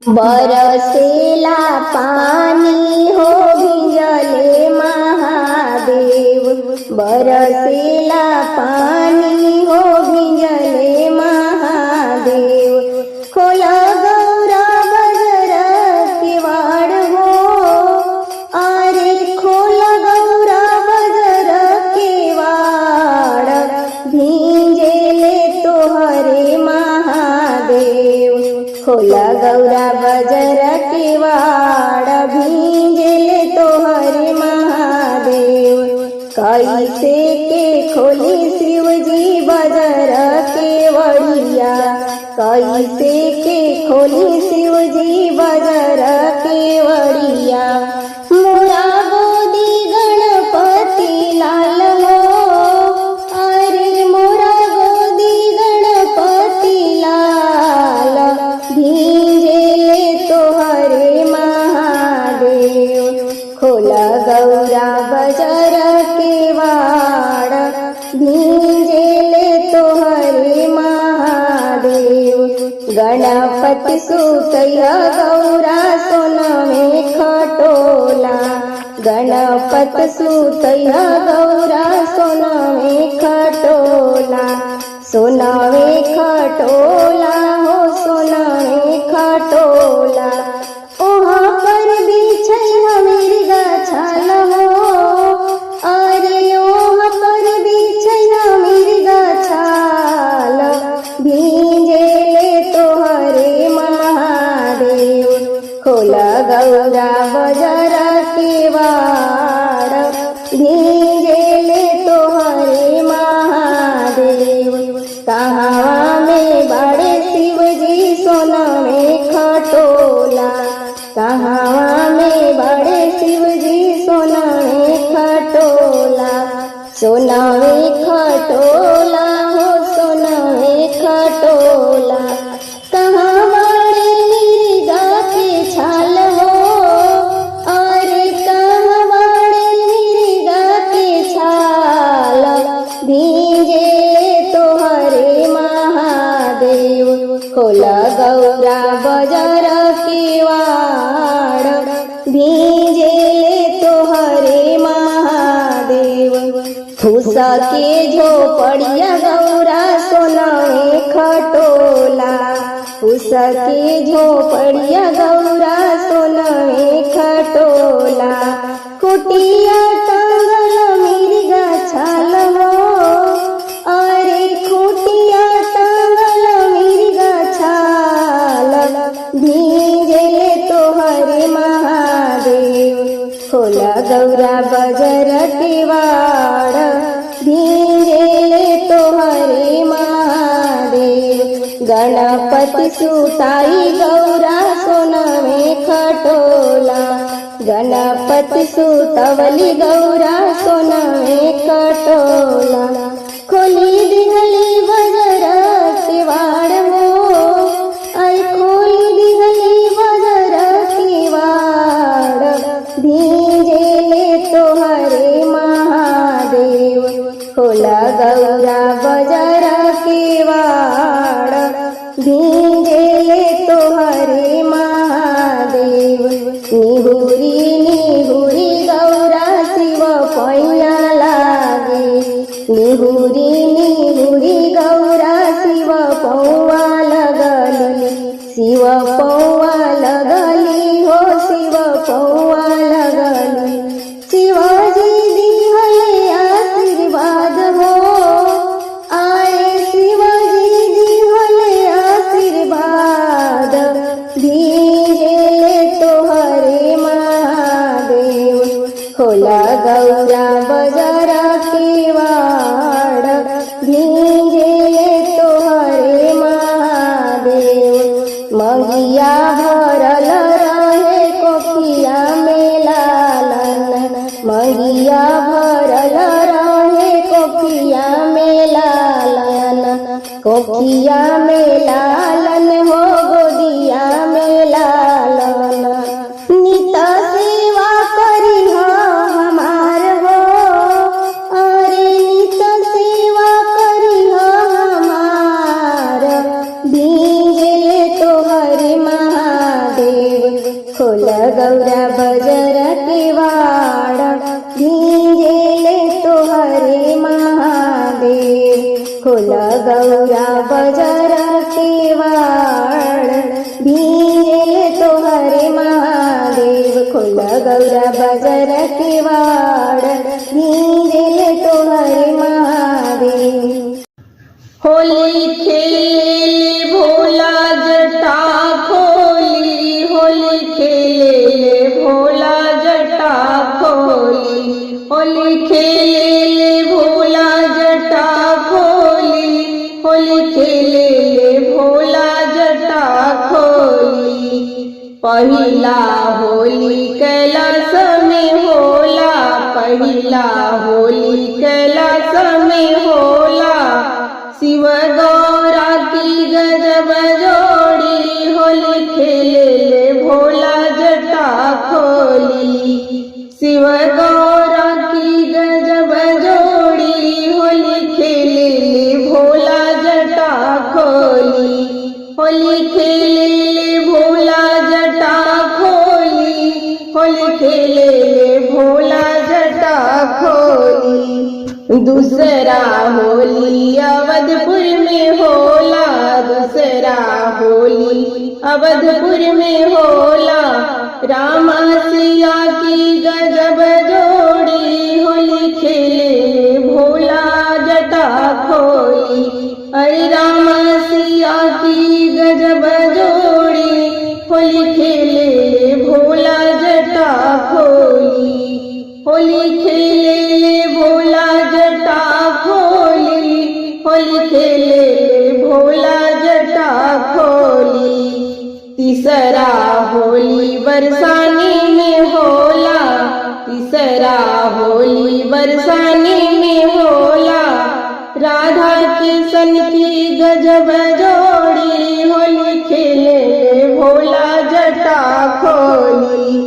बरसेला पानी हो भिजले महादेव, बरसेला पानी हो भिजले महादेव। खोला गौरा बजर के वाड़ हो, अरे खोला गौरा बजर के वाड़, भींजेले तोहरे महादेव। खोला गौरा बजर के वाड़, भींजेले तोहरे महादेव। कैसे के खोली शिवजी बजर के वड़िया, कैसे के खोली शिवजी बजर के वड़िया। मोरा गोदी गणपति लाल हो, अरे मोरा गोदी गणपति लाल, भींजेले तोहरे महादेव। खोला गौरा बजर के वाड़, भींजेले तोहरे महादेव। गणपति सुतैया गौरा सोनवे खटोला, गणपति सुतैया गौरा सोनवे खटोला। सोनवे खटोला हो सोनवे खटोला, ओहाँ पर बिछैया मिर्गा छाल हो, अरे ओहाँ पर बिछैया मिर्गा छाल, भींजेले तोहरे महादेव। खोला गौरा बजर के वाड़, भींजेले तोहरे महादेव। कहाँ में बड़े शिवजी सोनवे खटोला, कहाँ में बड़े शिवजी सोनवे खटोला। सोनवे खटोला हो सोनवे खटोला, कहाँ बड़े मिर्गा के छाल हो, अरे कहाँ बड़े मिर्गा के छाल, भींजेले तोहरे महादेव। खोला गौरा बजर के वाड़, भींजेले तोहरे महादेव। फूस के झोपड़िया गौरा सोनवे खटोला, फूस के झोपड़िया गौरा सोनवे खटोला। कुटिया टांगल मिर्गा छाल हो, अरे कुटिया टांगल मिर्गा छाल, भींजेले तोहरे महादेव। खोला गौरा बजर के वाड़, भींजेले तोहरे महादेव। गणपति सुताई गौरा सोनवे खटोला, गणपति सुतवली गौरा सोनवे खटोला। खोली दिहली बजर के वाड़ हो, अरे खोली दिहली बजर के वाड़, भींजेले तोहरे महादेव। खोला गौरा बजर के वाड़, भींजेले तोहरे महादेव। निहुरी निहुरी गौरा शिव पैया लागे, निहुरी निहुरी गौरा शिव पौआ लगली, शिव पौआ लगली हो शिव पौआ लगली। शिवजी दिहले आशीर्वाद हो, आए शिवजी दिहले आशीर्वाद, भींजेले तोहरे महादेव। खोला गौरा बजर के वाड़, भींजेले तोहरे महादेव। मंगिया भरल रहे कोखिया में लालन, मंगिया भरल रहे कोखिया में लालन। कोखिया में लालन हो गोदिया में लालन। नित सेवा करी हो हमार हो, अरे नित सेवा करी हो हमार, भींजेले तोहरे महादेव। खोल गौरा बजर के वाड़ भींजेले तोहरे महादेव खोल गौरा बजर के वाड़ भींजेले तोहरे महादेव खोल गौरा बजर के वाड़ भींजेले तोहरे महादेव। होली खेले भोला जटा खोली होली खेले भोला जटा खोली होली खेले भोला जटा खोली होली खेले भोला जटा खोली। पहिला होली कैलाश में होला पहिला होली कैलाश में होला शिव गौरा की गजब जोड़ी होली खेले भोला जटा खोली शिव गौरा की गजब जोड़ी होली खेले भोला जटा खोली होली खेले भोला जटा खोली होली खेले भोला जटा खोली। दूसरा होली अवधपुर में होला दूसरा होली अवधपुर में होला रामा सिया की गजब जोड़ी होली खेले भोला जटा खोली अरे रामा सिया की गजब जोड़ी होली खेले भोला जटा खोली होली खेले भोला जटा खोली होली खेले भोला जटा खोली। तीसरा होली बरसाने में होला तीसरा होली बरसाने में होला राधा कृष्ण की गजब जोड़ी होली खेले भोला जटा खोली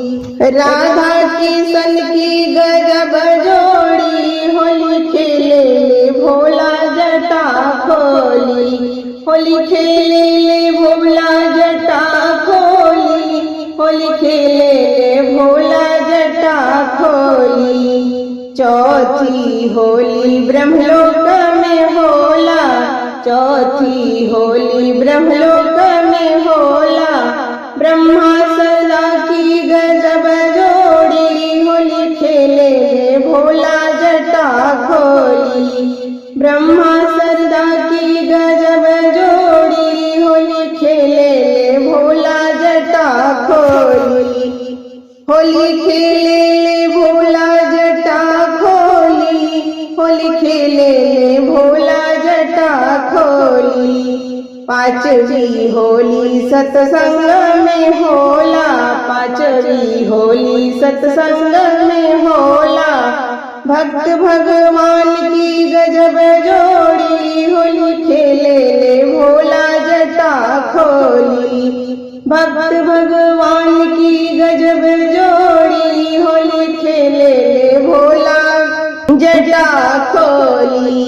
राधा कृष्ण की गजब जोड़ी होली खेले भोला जटा खोली होली खेले भोला जटा खोली होली खेले भोला जटा खोली। चौथी होली ब्रह्मलोक में होला चौथी होली ब्रह्मलोक में होला ब्रह्मा सदा की गजब जोड़ी होली खेले भोला जटा खोली ब्रह्मा सदा की गजब जोड़ी होली खेले भोला जटा खोली होली खेले भोला जटा खोली होली खेले भोला जटा खोली। पांचवी होली सत्संग में होला पांचवी होली सत्संग में होला भक्त भगवान की गजब जोड़ी होली खेले भोला जटा खोली भक्त भगवान की गजब जोड़ी होली खेले भोला जटा खोली।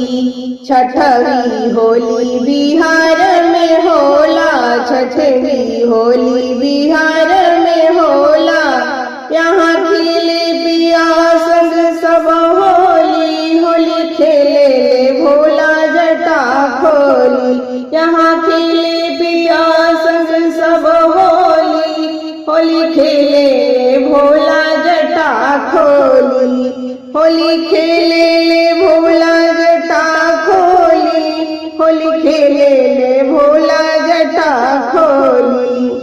छठवीं होली बिहार में होला छठवीं होली बिहार में होला यहाँ खेले पिया संग सब होली होली खेले भोला जटा खोली यहाँ खेले पिया संग सब होली होली खेले भोला जटा खोली होली खेले भोला जटा खोली होली खेले भोला जटा खोली।